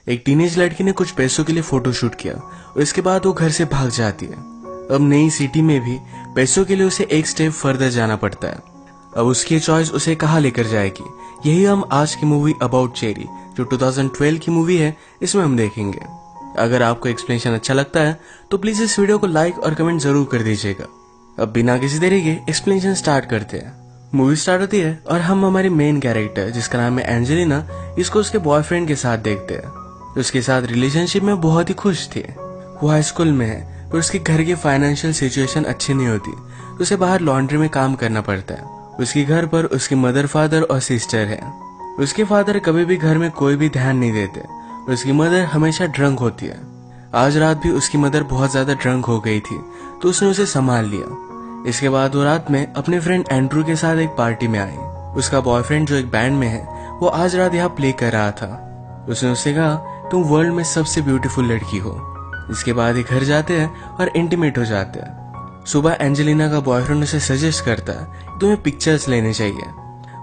एक टीनेज लड़की ने कुछ पैसों के लिए फोटो शूट किया और इसके बाद वो घर से भाग जाती है। अब नई सिटी में भी पैसों के लिए उसे एक स्टेप फर्दर जाना पड़ता है। अब उसकी चॉइस उसे कहाँ लेकर जाएगी, यही हम आज की मूवी अबाउट चेरी जो 2012 की मूवी है इसमें हम देखेंगे। अगर आपको एक्सप्लेनेशन अच्छा लगता है तो प्लीज इस वीडियो को लाइक और कमेंट जरूर कर दीजिएगा। अब बिना किसी देरी के एक्सप्लेनेशन स्टार्ट करते हैं। मूवी स्टार्ट होती है और हम हमारी मेन कैरेक्टर जिसका नाम है एंजेलिना, इसको उसके बॉयफ्रेंड के साथ देखते हैं। उसके साथ रिलेशनशिप में बहुत ही खुश थी। वो हाई स्कूल में है और उसके घर की फाइनेंशियल सिचुएशन अच्छी नहीं होती तो उसे बाहर लॉन्ड्री में काम करना पड़ता है। उसके घर पर उसकी मदर, फादर और सिस्टर है। उसके फादर कभी भी घर में कोई भी ध्यान नहीं देते। उसकी मदर हमेशा ड्रंक होती है। आज रात भी उसकी मदर बहुत ज्यादा ड्रंक हो गई थी तो उसने उसे संभाल लिया। इसके बाद वो रात में अपने फ्रेंड एंड्रू के साथ एक पार्टी में आई। उसका बॉयफ्रेंड जो एक बैंड में है वो आज रात यहाँ प्ले कर रहा था। उसने उससे कहा तुम वर्ल्ड में सबसे ब्यूटीफुल लड़की हो। इसके बाद ये घर जाते हैं और इंटीमेट हो जाते हैं। सुबह एंजेलिना का बॉयफ्रेंड उसे सजेस्ट करता है तुम्हें पिक्चर्स लेने चाहिए।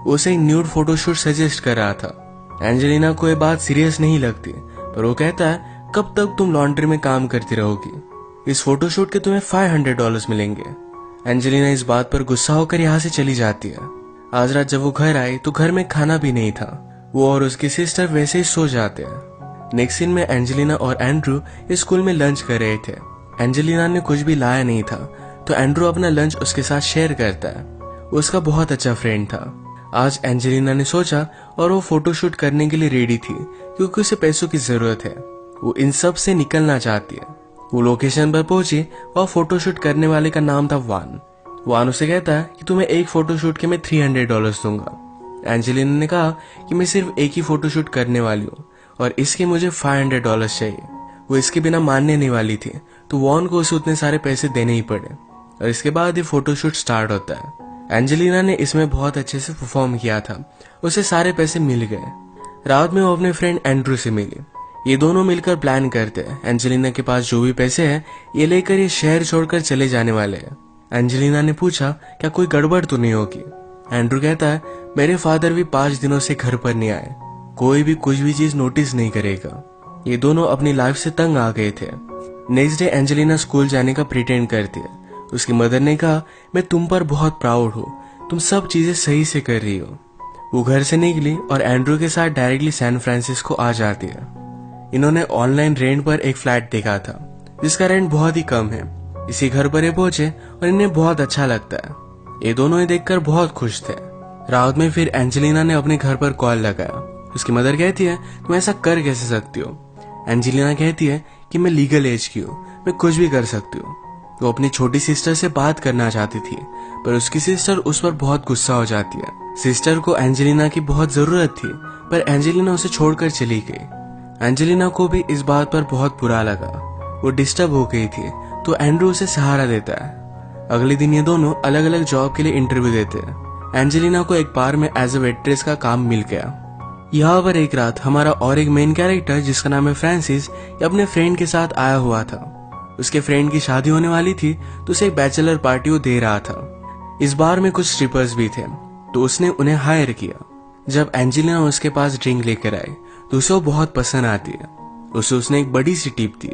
वो उसे न्यूड फोटोशूट सजेस्ट कर रहा था। एंजेलिना को ये बात सीरियस नहीं लगती पर वो कहता है कब तक तुम लॉन्ड्री में काम करती रहोगी, इस फोटोशूट के तुम्हें $500 मिलेंगे। एंजेलिना इस बात पर गुस्सा होकर यहाँ से चली जाती है। आज रात जब वो घर आई तो घर में खाना भी नहीं था। वो और उसकी सिस्टर वैसे ही सो जाते हैं। नेक्स्ट सीन में एंजेलिना और एंड्रू इस स्कूल में लंच कर रहे थे। एंजेलिना ने कुछ भी लाया नहीं था तो एंड्रू अपना लंच उसके साथ शेयर करता है। वो उसका बहुत अच्छा फ्रेंड था। आज एंजेलिना ने सोचा और वो फोटोशूट करने के लिए रेडी थी क्योंकि उसे पैसों की जरूरत है। वो इन सब से निकलना चाहती है। वो लोकेशन पर पहुंची और फोटोशूट करने वाले का नाम था वान। वान उसे कहता है कि तुम्हें एक फोटोशूट के मैं $300 दूंगा। एंजेलिना ने कहा कि मैं सिर्फ एक ही फोटोशूट करने वाली हूँ और इसके मुझे $500 चाहिए। वो इसके बिना मानने नहीं वाली थी तो वॉन को उसे उतने सारे पैसे देने ही पड़े और इसके बाद ये फोटोशूट स्टार्ट होता है। एंजेलिना ने इसमें बहुत अच्छे से परफॉर्म किया था। उसे सारे पैसे मिल गए। रात में वो अपने फ्रेंड एंड्रू से मिली। ये दोनों मिलकर प्लान करते हैं। एंजेलिना के पास जो भी पैसे हैं ये लेकर ये शहर छोड़कर चले जाने वाले हैं। एंजेलिना ने पूछा क्या कोई गड़बड़ तो नहीं होगी। एंड्रू कहता है मेरे फादर भी 5 दिनों से घर पर नहीं आए, कोई भी कुछ भी चीज नोटिस नहीं करेगा। ये दोनों अपनी लाइफ से तंग आ गए थे। नेक्स्ट डे एंजेलिना स्कूल जाने का प्रिटेंड करती है। उसकी मदर ने कहा मैं तुम पर बहुत प्राउड हूँ, तुम सब चीजें सही से कर रही हो। वो घर से निकली और एंड्रू के साथ डायरेक्टली सैन फ्रांसिस्को आ जाती है। इन्होंने ऑनलाइन रेंट पर एक फ्लैट देखा था जिसका रेंट बहुत ही कम है। इसी घर पर ये पहुंचे और इन्हें बहुत अच्छा लगता है। ये दोनों ये देखकर बहुत खुश थे। रात में फिर एंजेलिना ने अपने घर पर कॉल लगाया। उसकी मदर कहती है तुम ऐसा कर कैसे सकती हो। एंजेलिना कहती है कि मैं लीगल एज की हूँ, मैं कुछ भी कर सकती हूँ। वो अपनी छोटी सिस्टर से बात करना चाहती थी पर उसकी सिस्टर उस पर बहुत गुस्सा हो जाती है। सिस्टर को एंजेलिना की बहुत जरूरत थी पर एंजेलिना उसे छोड़कर चली गई। एंजेलिना को भी इस बात पर बहुत बुरा लगा। वो डिस्टर्ब हो गई थी तो एंड्रू उसे सहारा देता है। अगले दिन ये दोनों अलग अलग जॉब के लिए इंटरव्यू देते हैं। एंजेलिना को एक बार में एज ए वेट्रेस का काम मिल गया। यहाँ पर एक रात हमारा और एक मेन कैरेक्टर जिसका नाम है फ्रांसिस अपने फ्रेंड के साथ आया हुआ था। उसके फ्रेंड की शादी होने वाली थी तो उसे एक बैचलर पार्टी वो दे रहा था। इस बार में कुछ स्ट्रिपर्स भी थे तो उसने उन्हें हायर किया। जब एंजेलिना उसके पास ड्रिंक लेकर आई तो उसे वो बहुत पसंद आती है। उसने एक बड़ी सी टिप दी।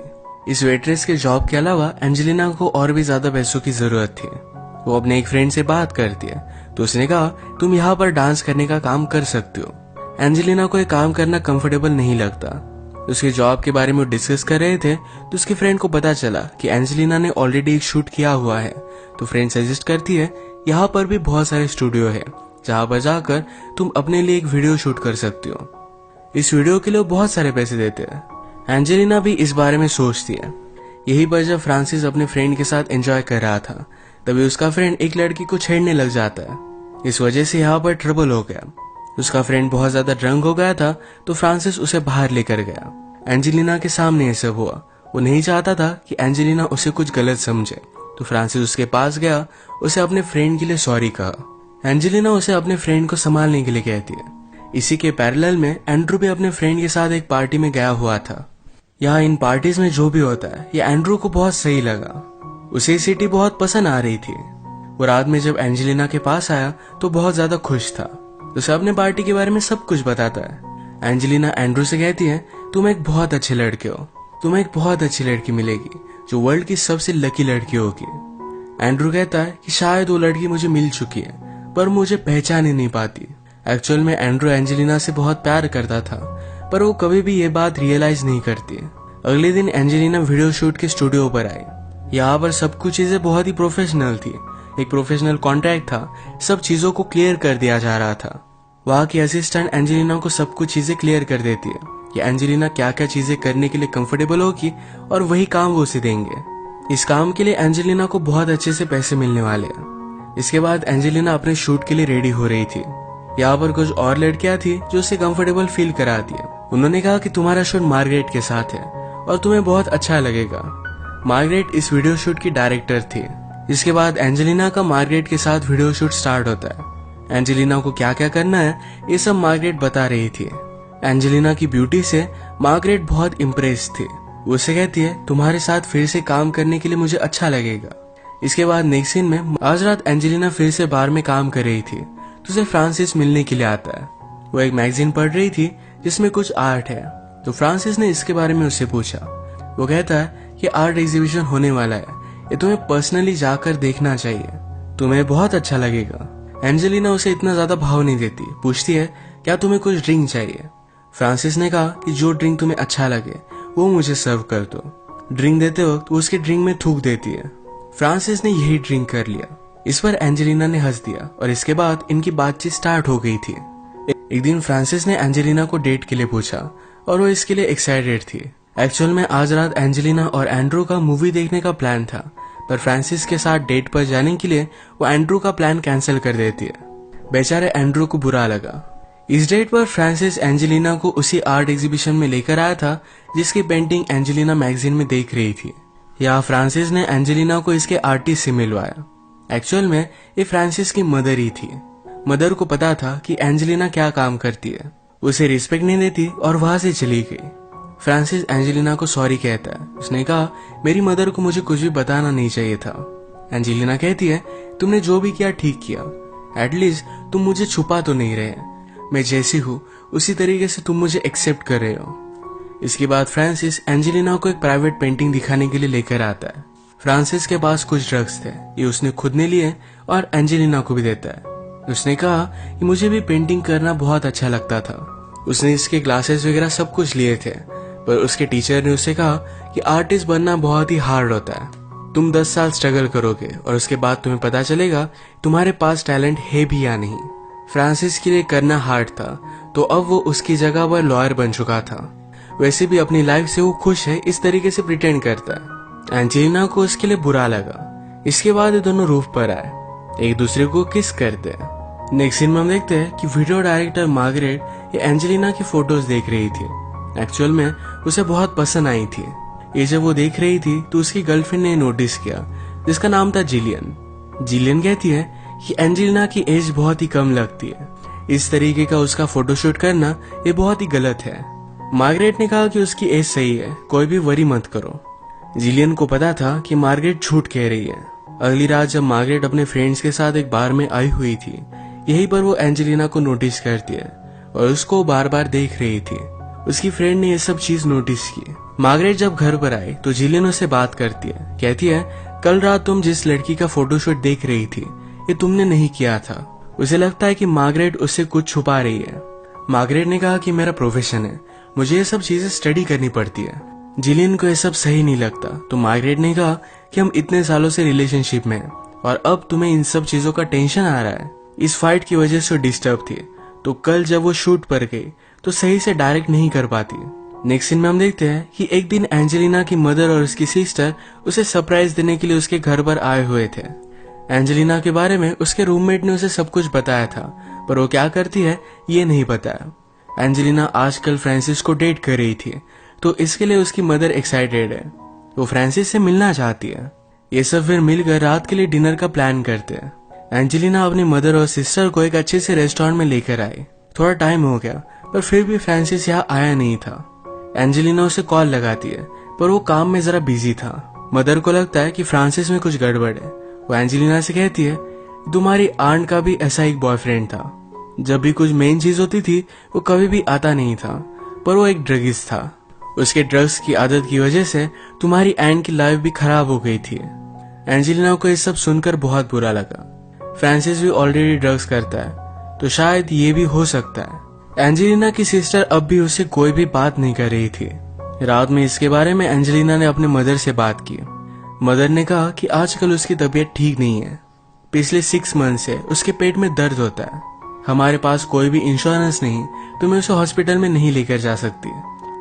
इस वेट्रेस के जॉब के अलावा एंजेलिना को और भी ज्यादा पैसों की जरूरत थी। वो अपने एक फ्रेंड से बात करती है तो उसने कहा तुम यहाँ पर डांस करने का काम कर सकते हो। एंजेलिना को ये काम करना कंफर्टेबल नहीं लगता। उसके जॉब के बारे में वो डिस्कस कर रहे थे तो उसके फ्रेंड को पता चला कि एंजेलिना ने ऑलरेडी एक शूट किया हुआ है। तो फ्रेंड सजेस्ट करती है यहाँ पर भी बहुत सारे स्टूडियो है जहाँ पर जाकर तुम अपने लिए एक वीडियो शूट कर सकती हो। इस वीडियो के लिए बहुत सारे पैसे देते हैं। एंजेलिना भी इस बारे में सोचती है। यही पर जब फ्रांसिस अपने फ्रेंड के साथ एंजॉय कर रहा था तभी उसका फ्रेंड एक लड़की को छेड़ने लग जाता है। इस वजह से यहाँ पर ट्रबल हो गया। उसका फ्रेंड बहुत ज्यादा ड्रंक हो गया था तो फ्रांसिस उसे बाहर लेकर गया। एंजेलिना के सामने ये सब हुआ। वो नहीं चाहता था कि एंजेलिना उसे कुछ गलत समझे तो फ्रांसिस उसके पास गया, उसे अपने फ्रेंड के लिए सॉरी कहा। एंजेलिना उसे अपने फ्रेंड को संभालने के लिए कहती है। इसी के पैरेलल में एंड्रू भी अपने फ्रेंड के साथ एक पार्टी में गया हुआ था। यहाँ इन पार्टीज में जो भी होता है ये एंड्रू को बहुत सही लगा। उसे सिटी बहुत पसंद आ रही थी। वो रात में जब एंजेलिना के पास आया तो बहुत ज्यादा खुश था। उसे अपने पार्टी के बारे में सब कुछ बताता है। एंजेलिना एंड्रू से कहती है तुम एक बहुत अच्छे लड़के हो, तुम्हें एक बहुत अच्छी लड़की मिलेगी जो वर्ल्ड की सबसे लकी लड़की होगी। एंड्रू कहता है कि शायद वो लड़की मुझे मिल चुकी है पर मुझे पहचान ही नहीं पाती। एक्चुअल में एंड्रू एंजेलिना से बहुत प्यार करता था पर वो कभी भी ये बात रियलाइज नहीं करती। अगले दिन एंजेलिना वीडियो शूट के स्टूडियो पर आई। यहाँ पर सब कुछ चीजें बहुत ही प्रोफेशनल थी। एक प्रोफेशनल कॉन्ट्रैक्ट था, सब चीजों को क्लियर कर दिया जा रहा था। वहाँ की असिस्टेंट एंजेलिना को सब कुछ चीजें क्लियर कर देती है कि एंजेलिना क्या क्या चीजें करने के लिए कंफर्टेबल होगी और वही काम वो उसे देंगे। इस काम के लिए एंजेलिना को बहुत अच्छे से पैसे मिलने वाले हैं। इसके बाद एंजेलिना अपने शूट के लिए रेडी हो रही थी। यहाँ पर कुछ और लड़कियां थी जो उसे कंफर्टेबल फील कराती है। उन्होंने कहा कि तुम्हारा शूट मार्गरेट के साथ है और तुम्हें बहुत अच्छा लगेगा। मार्गरेट इस वीडियो शूट की डायरेक्टर थी। इसके बाद एंजेलिना का मार्गरेट के साथ वीडियो शूट स्टार्ट होता है। एंजेलिना को क्या क्या करना है ये सब मार्गरेट बता रही थी। एंजेलिना की ब्यूटी से मार्गरेट बहुत इम्प्रेस थी। उसे कहती है तुम्हारे साथ फिर से काम करने के लिए मुझे अच्छा लगेगा। इसके बाद नेक्स्ट सीन में आज रात एंजेलिना फिर से बार में काम कर रही थी तो उसे फ्रांसिस मिलने के लिए आता है। वो एक मैगजीन पढ़ रही थी जिसमें कुछ आर्ट है तो फ्रांसिस ने इसके बारे में उससे पूछा। वो कहता है कि आर्ट एग्जीबिशन होने वाला है, ये तुम्हें पर्सनली जाकर देखना चाहिए, तुम्हें बहुत अच्छा लगेगा। एंजेलिना उसे इतना ज्यादा भाव नहीं देती, पूछती है क्या तुम्हें कुछ ड्रिंक चाहिए। फ्रांसिस ने कहा कि जो ड्रिंक तुम्हें अच्छा लगे वो मुझे सर्व कर दो। ड्रिंक देते वक्त वो उसके ड्रिंक में थूक देती है। फ्रांसिस ने यही ड्रिंक कर लिया। इस पर एंजेलिना ने हंस दिया और इसके बाद इनकी बातचीत स्टार्ट हो गई थी। एक दिन फ्रांसिस ने एंजेलिना को डेट के लिए पूछा और वो इसके लिए एक्साइटेड थी। एक्चुअल में आज रात एंजेलिना और एंड्रू का मूवी देखने का प्लान था पर फ्रांसिस के साथ डेट पर जाने के लिए वो एंड्रू का प्लान कैंसिल कर देती है। बेचारे एंड्रू को बुरा लगा। इस डेट पर फ्रांसिस एंजेलिना को उसी आर्ट एग्जीबिशन में लेकर आया था जिसकी पेंटिंग एंजेलिना मैगजीन में देख रही थी। यहाँ फ्रांसिस ने एंजेलिना को इसके आर्टिस्ट से मिलवाया। एक्चुअल में ये फ्रांसिस की मदर ही थी। मदर को पता था कि एंजेलिना क्या काम करती है, उसे रिस्पेक्ट नहीं देती और वहां से चली गई। फ्रांसिस एंजेलिना को सॉरी कहता है। उसने कहा मेरी मदर को मुझे कुछ भी बताना नहीं चाहिए था। एंजेलिना कहती है तुमने जो भी किया ठीक किया, एटलीस्ट तुम मुझे छुपा तो नहीं रहे, मैं जैसी हूँ उसी तरीके से तुम मुझे एक्सेप्ट कर रहे हो। इसके बाद फ्रांसिस एंजेलिना को एक प्राइवेट पेंटिंग दिखाने के लिए लेकर आता है। फ्रांसिस के पास कुछ ड्रग्स थे, ये उसने खुद ने लिए और एंजेलिना को भी देता है। उसने कहा कि मुझे भी पेंटिंग करना बहुत अच्छा लगता था। उसने इसके ग्लासेस वगैरह सब कुछ लिए थे पर उसके टीचर ने उसे कहा कि आर्टिस्ट बनना बहुत ही हार्ड होता है, तुम 10 साल स्ट्रगल करोगे और उसके बाद तुम्हें पता चलेगा तुम्हारे पास टैलेंट है भी या नहीं। फ्रांसिस के लिए करना हार्ड था तो अब वो उसकी जगह पर लॉयर बन चुका था। वैसे भी अपनी लाइफ से वो खुश है इस तरीके से प्रिटेंड करता है। एंजेलिना को उसके लिए बुरा लगा। इसके बाद ये दोनों रूफ पर आए, एक दूसरे को किस करते हैं। नेक्स्ट सीन में हम देखते हैं कि वीडियो डायरेक्टर मार्गरेट ये एंजेलिना की फोटोज देख रही थी। एक्चुअल में उसे बहुत पसंद आई थी। ये जब वो देख रही थी तो उसकी गर्लफ्रेंड ने नोटिस किया जिसका नाम था जिलियन। जिलियन कहती है कि एंजेलिना की एज बहुत ही कम लगती है, इस तरीके का उसका फोटोशूट करना ये बहुत ही गलत है। मार्गरेट ने कहा कि उसकी एज सही है, कोई भी वरी मत करो। जिलियन को पता था कि मार्गरेट झूठ कह रही है। अगली रात जब मार्गरेट अपने फ्रेंड्स के साथ एक बार में आई हुई थी, यहीं पर वो एंजेलिना को नोटिस करती है और उसको बार बार देख रही थी। उसकी फ्रेंड ने ये सब चीज नोटिस की। मार्गरेट जब घर पर आई तो जिलियन उससे बात करती है, कहती है कल रात तुम जिस लड़की का फोटोशूट देख रही थी ये तुमने नहीं किया था। उसे लगता है कि मार्गरेट उससे कुछ छुपा रही है। मार्गरेट ने कहा कि मेरा प्रोफेशन है, मुझे ये सब चीजें स्टडी करनी पड़ती है। जिलियन को ये सब सही नहीं लगता तो मार्गरेट ने कहा कि हम इतने सालों से रिलेशनशिप में हैं और अब तुम्हें इन सब चीजों का टेंशन आ रहा है। इस फाइट की वजह से डिस्टर्ब थी तो कल जब वो शूट पर गई तो सही से डायरेक्ट नहीं कर पाती। नेक्स्ट सीन में हम देखते हैं कि एक दिन एंजेलिना की मदर और उसकी सिस्टर उसे सरप्राइज देने के लिए उसके घर पर आए हुए थे। एंजेलिना के बारे में उसके रूममेट ने उसे सब कुछ बताया था पर वो क्या करती है ये नहीं बताया। एंजेलिना आजकल फ्रांसिस को डेट कर रही थी तो इसके लिए उसकी मदर एक्साइटेड है, वो फ्रांसिस से मिलना चाहती है। ये सब फिर मिलकर रात के लिए डिनर का प्लान करते हैं। एंजेलिना अपनी मदर और सिस्टर को एक अच्छे से रेस्टोरेंट में लेकर आई। थोड़ा टाइम हो गया पर फिर भी फ्रांसिस यहाँ आया नहीं था। एंजेलिना उसे कॉल लगाती है पर वो काम में जरा बिजी था। मदर को लगता है कि फ्रांसिस में कुछ गड़बड़ है। वो एंजेलिना से कहती है तुम्हारी आंट का भी ऐसा एक बॉयफ्रेंड था, जब भी कुछ मेन चीज होती थी वो कभी भी आता नहीं था, पर वो एक ड्रगिस्ट था। उसके ड्रग्स की आदत की वजह से तुम्हारी एन की लाइफ भी खराब हो गई थी। एंजेलिना को ये सब सुनकर बहुत बुरा लगा। फ्रांसिस भी ऑलरेडी ड्रग्स करता है तो शायद ये भी हो सकता है। एंजेलिना की सिस्टर अब भी उससे कोई भी बात नहीं कर रही थी। रात में इसके बारे में एंजेलिना ने अपने मदर से बात की। मदर ने कहा कि आजकल उसकी तबीयत ठीक नहीं है। पिछले 6 मंथ से उसके पेट में दर्द होता है। हमारे पास कोई भी इंश्योरेंस नहीं तो मैं उसे हॉस्पिटल में नहीं लेकर जा सकती।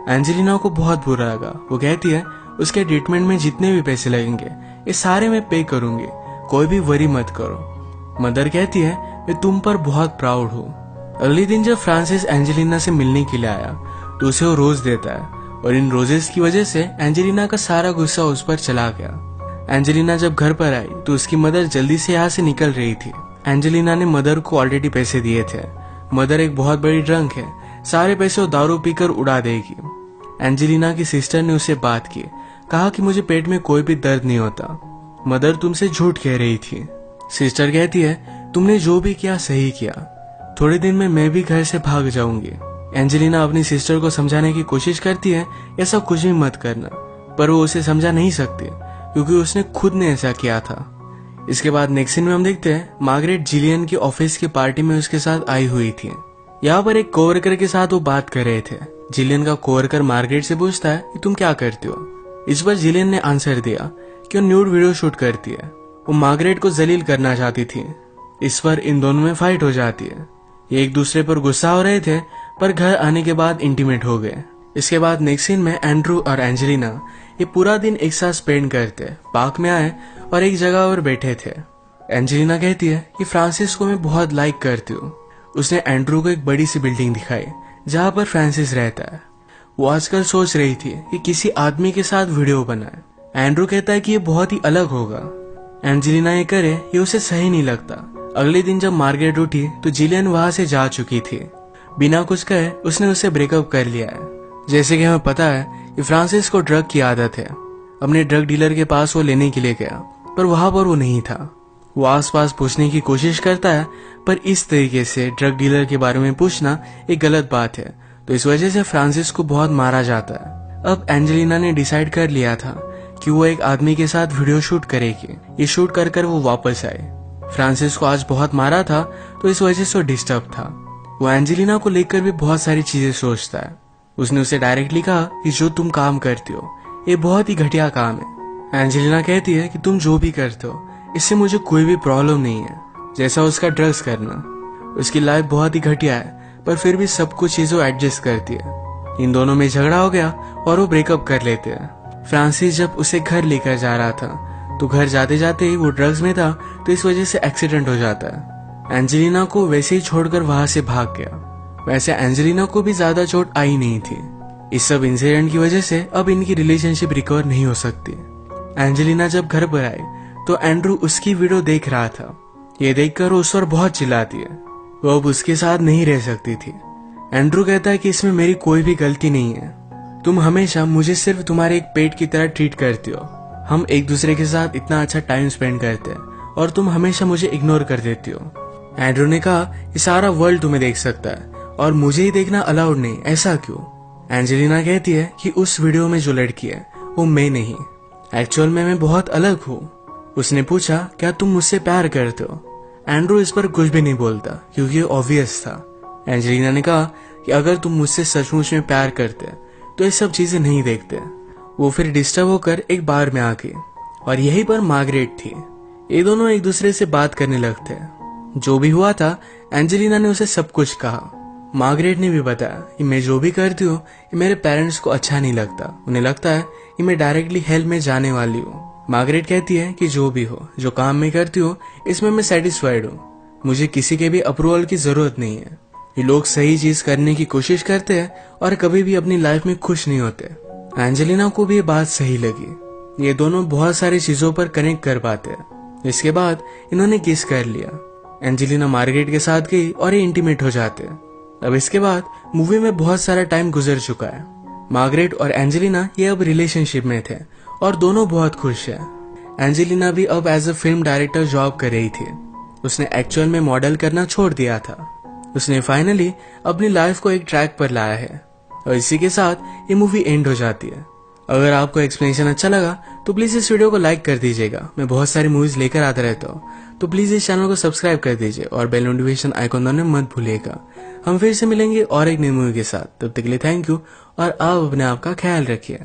एंजेलिना को बहुत बुरा लगा। वो कहती है उसके ट्रीटमेंट में जितने भी पैसे लगेंगे ये सारे मैं पे करूंगी, कोई भी वरी मत करो। मदर कहती है मैं तुम पर बहुत प्राउड हूँ। अगले दिन जब फ्रांसिस एंजेलिना से मिलने के लिए आया तो उसे वो रोज देता है और इन रोजेस की वजह से एंजेलिना का सारा गुस्सा उस पर चला गया। एंजेलिना जब घर पर आई तो उसकी मदर जल्दी से यहाँ से निकल रही थी। एंजेलिना ने मदर को ऑलरेडी पैसे दिए थे। मदर एक बहुत बड़ी ड्रंक है, सारे पैसे वो दारू पीकर उड़ा देगी। एंजेलिना की सिस्टर ने उससे बात की, कहा कि मुझे पेट में कोई भी दर्द नहीं होता। मदर तुमसे झूठ कह रही थी। सिस्टर कहती है तुमने जो भी किया सही किया, थोड़े दिन में मैं भी घर से भाग जाऊंगी। एंजेलिना अपनी सिस्टर को समझाने की कोशिश करती है ऐसा कुछ भी मत करना, पर वो उसे समझा नहीं सकती क्योंकि उसने खुद ने ऐसा किया था। इसके बाद नेक्स्ट सीन में हम देखते हैं मार्गरेट जिलियन की ऑफिस की पार्टी में उसके साथ आई हुई थी। यहाँ पर एक कोवर्कर के साथ वो बात कर रहे थे। जिलियन का कोवर्कर मार्गरेट से पूछता है कि तुम क्या करती हो। इस पर जिलियन ने आंसर दिया कि वो न्यूड वीडियो शूट करती है। वो मार्गरेट को जलील करना चाहती थी। इस पर इन दोनों में फाइट हो जाती है। ये एक दूसरे पर गुस्सा हो रहे थे पर घर आने के बाद इंटीमेट हो गए। इसके बाद नेक्स्ट सीन में एंड्रू और एंजेलिना ये पूरा दिन एक साथ स्पेंड करते पार्क में आए और एक जगह पर बैठे थे। एंजेलिना कहती है कि फ्रांसिस को मैं बहुत लाइक करती हूँ। उसने एंड्रू को एक बड़ी सी बिल्डिंग दिखाई जहाँ पर फ्रांसिस रहता है। वो आजकल सोच रही थी कि किसी आदमी के साथ वीडियो बनाए। एंड्रू कहता है कि ये बहुत ही अलग होगा। एंजेलिना ये करे ये उसे सही नहीं लगता। अगले दिन जब मार्गरेट उठी तो जिलियन वहां से जा चुकी थी। बिना कुछ कहे उसने उससे ब्रेकअप कर लिया है। जैसे कि हमें पता है कि फ्रांसिस को ड्रग की आदत है। अपने ड्रग डीलर के पास वो लेने के लिए गया पर वहां पर वो नहीं था। वो आसपास पूछने की कोशिश करता है पर इस तरीके से ड्रग डीलर के बारे में पूछना एक गलत बात है, तो इस वजह से फ्रांसिस को बहुत मारा जाता है। अब एंजेलिना ने डिसाइड कर लिया था कि वो एक आदमी के साथ वीडियो शूट करेगी। ये शूट कर वो वापस आई। फ्रांसिस को आज बहुत मारा था तो इस वजह से वो डिस्टर्ब था। वो एंजेलिना को लेकर भी बहुत सारी चीजें सोचता है। उसने उसे डायरेक्टली कहा कि जो तुम काम करती हो ये बहुत ही घटिया काम है। एंजेलिना कहती है कि तुम जो भी करते हो इससे मुझे कोई भी प्रॉब्लम नहीं है, जैसा उसका ड्रग्स करना। उसकी लाइफ बहुत ही घटिया है पर फिर भी सब कुछ चीजों एडजस्ट करती है। इन दोनों में झगड़ा हो गया और वो ब्रेकअप कर लेते हैं। फ्रांसिस जब उसे घर लेकर जा रहा था तो घर जाते जाते ही वो ड्रग्स में था तो इस वजह से एक्सीडेंट हो जाता है। एंजेलिना को वैसे ही छोड़कर वहां से भाग गया। वैसे एंजेलिना को भी ज्यादा चोट आई नहीं थी। इस सब इंसिडेंट की वजह से अब इनकी रिलेशनशिप रिकवर नहीं हो सकती। एंजेलिना जब घर पर आई तो एंड्रू उसकी वीडियो देख रहा था। ये देखकर उस पर बहुत चिल्लाती है। वो अब उसके साथ नहीं रह सकती थी। एंड्रू कहता है कि इसमें मेरी कोई भी गलती नहीं है। तुम हमेशा मुझे सिर्फ तुम्हारे एक पेट की तरह ट्रीट करती हो। हम एक दूसरे के साथ इतना अच्छा टाइम स्पेंड करते हैं और तुम हमेशा मुझे इग्नोर कर देती हो। एंड्रू ने कहा ये सारा वर्ल्ड तुम्हें देख सकता है और मुझे ही देखना अलाउड नहीं, ऐसा क्यों? एंजेलिना कहती है कि उस वीडियो में जो लड़की है वो मैं नहीं, एक्चुअल में मैं बहुत अलग हूँ। उसने पूछा क्या तुम मुझसे प्यार करते हो? एंड्रू इस पर कुछ भी नहीं बोलता क्योंकि ऑब्वियस था। एंजेलिना ने कहा कि अगर तुम मुझसे सचमुच में प्यार करते तो ये सब चीजें नहीं देखते। वो फिर डिस्टर्ब होकर एक बार में आ गई और यहीं पर मार्गरेट थी। ये दोनों एक दूसरे से बात करने लगते। जो भी हुआ था एंजेलिना ने उसे सब कुछ कहा। मार्गरेट ने भी बताया कि मैं जो भी करती हूँ मेरे पेरेंट्स को अच्छा नहीं लगता। उन्हें लगता है कि मैं डायरेक्टली हेल में जाने वाली हूँ। मार्गरेट कहती है कि जो भी हो, जो काम मैं करती हूँ इसमें मैं सेटिस्फाइड हूँ। मुझे किसी के भी अप्रूवल की जरूरत नहीं है। ये लोग सही चीज करने की कोशिश करते हैं और कभी भी अपनी लाइफ में खुश नहीं होते। एंजेलिना को भी ये बात सही लगी। ये दोनों बहुत सारी चीजों पर कनेक्ट कर पाते हैं। इसके बाद इन्होंने किस कर लिया। एंजेलिना मार्गरेट के साथ गई और ये इंटीमेट हो जाते हैं। अब इसके बाद मूवी में बहुत सारा टाइम गुजर चुका है। मार्गरेट और एंजेलिना ये अब रिलेशनशिप में थे और दोनों बहुत खुश है। एंजेलिना भी अब as a film director job कर रही थी। उसने एक्चुअल में मॉडल करना छोड़ दिया था। उसने फाइनली अपनी लाइफ को एक ट्रैक पर लाया है। और इसी के साथ ये मूवी एंड हो जाती है। अगर आपको एक्सप्लेनेशन अच्छा लगा तो प्लीज इस वीडियो को लाइक कर दीजिएगा। मैं बहुत सारी मूवीज लेकर आता रहता हूँ, तो प्लीज इस चैनल को सब्सक्राइब कर दीजिए और बेल नोटिफिकेशन आइकॉन दबाना मत भूलिएगा। हम फिर से मिलेंगे और एक नई मूवी के साथ। तब तक के लिए थैंक यू और आप अपने आप का ख्याल रखिए।